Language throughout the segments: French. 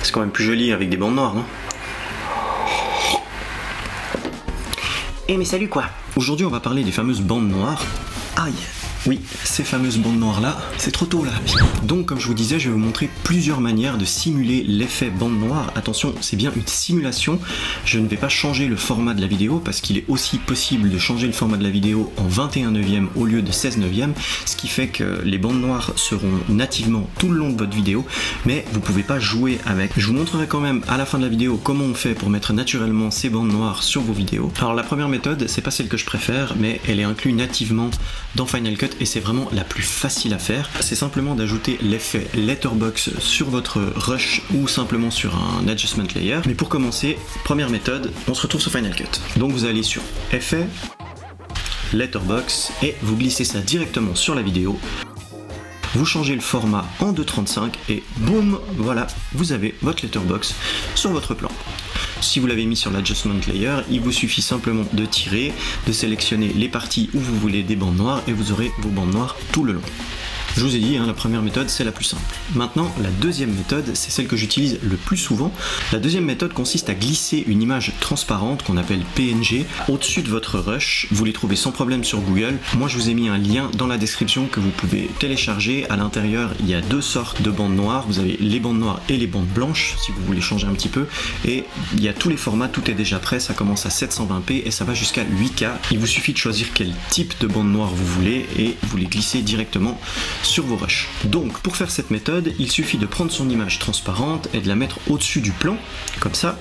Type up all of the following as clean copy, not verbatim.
C'est quand même plus joli avec des bandes noires, non? Eh mais salut quoi! Aujourd'hui on va parler des fameuses bandes noires. Aïe! Oui, ces fameuses bandes noires là, c'est trop tôt là. Donc comme je vous disais, je vais vous montrer plusieurs manières de simuler l'effet bande noire. Attention, c'est bien une simulation. Je ne vais pas changer le format de la vidéo parce qu'il est aussi possible de changer le format de la vidéo en 21/9 au lieu de 16/9, ce qui fait que les bandes noires seront nativement tout le long de votre vidéo, mais vous pouvez pas jouer avec. Je vous montrerai quand même à la fin de la vidéo comment on fait pour mettre naturellement ces bandes noires sur vos vidéos. Alors la première méthode, c'est pas celle que je préfère, mais elle est inclue nativement dans Final Cut et c'est vraiment la plus facile à faire. C'est simplement d'ajouter l'effet letterbox sur votre rush ou simplement sur un adjustment layer. Mais pour commencer, première méthode, on se retrouve sur Final Cut. Donc vous allez sur effet, letterbox et vous glissez ça directement sur la vidéo. Vous changez le format en 2.35 et boum, voilà, vous avez votre letterbox sur votre plan. Si vous l'avez mis sur l'adjustment layer, il vous suffit simplement de tirer, de sélectionner les parties où vous voulez des bandes noires et vous aurez vos bandes noires tout le long. Je vous ai dit, la première méthode c'est la plus simple. Maintenant, la deuxième méthode, c'est celle que j'utilise le plus souvent. La deuxième méthode consiste à glisser une image transparente qu'on appelle PNG au-dessus de votre rush. Vous les trouvez sans problème sur Google. Moi, je vous ai mis un lien dans la description que vous pouvez télécharger. À l'intérieur, il y a deux sortes de bandes noires. Vous avez les bandes noires et les bandes blanches, si vous voulez changer un petit peu. Et il y a tous les formats, tout est déjà prêt. Ça commence à 720p et ça va jusqu'à 8K. Il vous suffit de choisir quel type de bande noire vous voulez et vous les glissez directement sur vos rushs. Donc pour faire cette méthode, il suffit de prendre son image transparente et de la mettre au-dessus du plan, comme ça.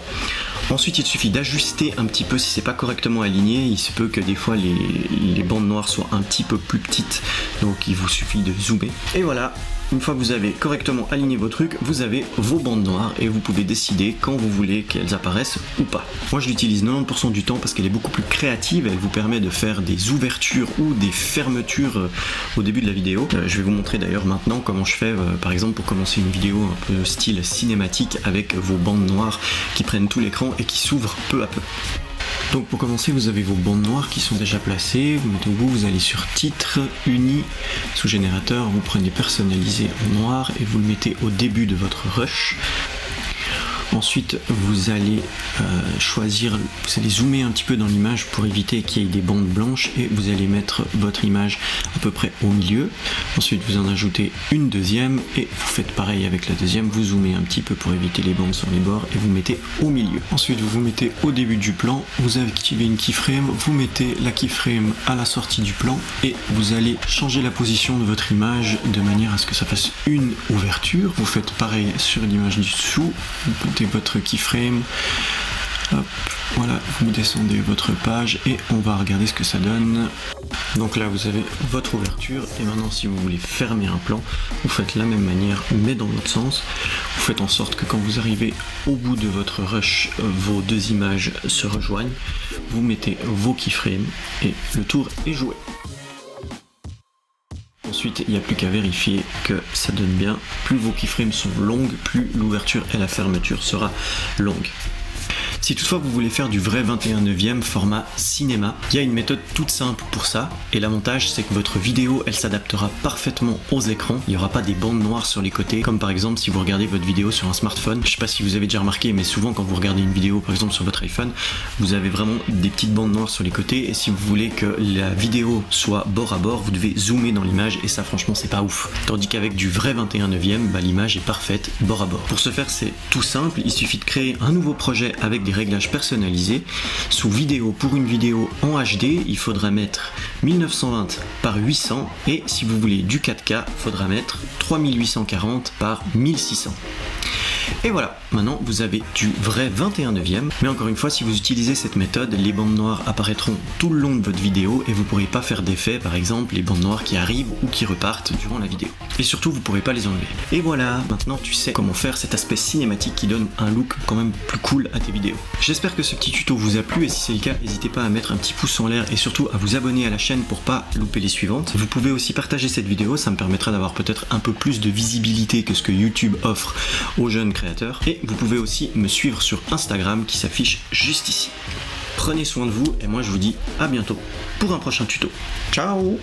Ensuite il suffit d'ajuster un petit peu si c'est pas correctement aligné, il se peut que des fois les bandes noires soient un petit peu plus petites, donc il vous suffit de zoomer. Et voilà, une fois que vous avez correctement aligné vos trucs, vous avez vos bandes noires et vous pouvez décider quand vous voulez qu'elles apparaissent ou pas. Moi je l'utilise 90% du temps parce qu'elle est beaucoup plus créative, elle vous permet de faire des ouvertures ou des fermetures au début de la vidéo. Je vais vous montrer d'ailleurs maintenant comment je fais par exemple pour commencer une vidéo un peu style cinématique avec vos bandes noires qui prennent tout l'écran et qui s'ouvrent peu à peu. Donc pour commencer, vous avez vos bandes noires qui sont déjà placées, vous mettez au bout, vous allez sur titre, uni, sous générateur, vous prenez personnalisé en noir et vous le mettez au début de votre rush. Ensuite, vous allez choisir, vous allez zoomer un petit peu dans l'image pour éviter qu'il y ait des bandes blanches et vous allez mettre votre image à peu près au milieu. Ensuite, vous en ajoutez une deuxième et vous faites pareil avec la deuxième, vous zoomez un petit peu pour éviter les bandes sur les bords et vous mettez au milieu. Ensuite, vous vous mettez au début du plan, vous activez une keyframe, vous mettez la keyframe à la sortie du plan et vous allez changer la position de votre image de manière à ce que ça fasse une ouverture. Vous faites pareil sur l'image du dessous, vous montez votre keyframe, hop, voilà, vous descendez votre page et on va regarder ce que ça donne. Donc là vous avez votre ouverture et maintenant si vous voulez fermer un plan, vous faites la même manière mais dans l'autre sens. Vous faites en sorte que quand vous arrivez au bout de votre rush, vos deux images se rejoignent, vous mettez vos keyframes et le tour est joué. Ensuite, il n'y a plus qu'à vérifier que ça donne bien. Plus vos keyframes sont longues, plus l'ouverture et la fermeture sera longue. Si toutefois vous voulez faire du vrai 21/9 format cinéma, il y a une méthode toute simple pour ça et l'avantage c'est que votre vidéo elle s'adaptera parfaitement aux écrans, il n'y aura pas des bandes noires sur les côtés comme par exemple si vous regardez votre vidéo sur un smartphone. Je sais pas si vous avez déjà remarqué mais souvent quand vous regardez une vidéo par exemple sur votre iPhone, vous avez vraiment des petites bandes noires sur les côtés et si vous voulez que la vidéo soit bord à bord, vous devez zoomer dans l'image et ça franchement c'est pas ouf. Tandis qu'avec du vrai 21/9, l'image est parfaite bord à bord. Pour ce faire c'est tout simple, il suffit de créer un nouveau projet avec des réglages personnalisés. Sous vidéo, pour une vidéo en HD, il faudra mettre 1920 par 800 et si vous voulez du 4K, il faudra mettre 3840 par 1600. Et voilà, maintenant vous avez du vrai 21/9, mais encore une fois, si vous utilisez cette méthode, les bandes noires apparaîtront tout le long de votre vidéo et vous ne pourrez pas faire d'effet, par exemple les bandes noires qui arrivent ou qui repartent durant la vidéo. Et surtout, vous ne pourrez pas les enlever. Et voilà, maintenant tu sais comment faire cet aspect cinématique qui donne un look quand même plus cool à tes vidéos. J'espère que ce petit tuto vous a plu et si c'est le cas, n'hésitez pas à mettre un petit pouce en l'air et surtout à vous abonner à la chaîne pour pas louper les suivantes. Vous pouvez aussi partager cette vidéo, ça me permettra d'avoir peut-être un peu plus de visibilité que ce que YouTube offre aux jeunes créateurs. Et vous pouvez aussi me suivre sur Instagram qui s'affiche juste ici. Prenez soin de vous et moi je vous dis à bientôt pour un prochain tuto. Ciao!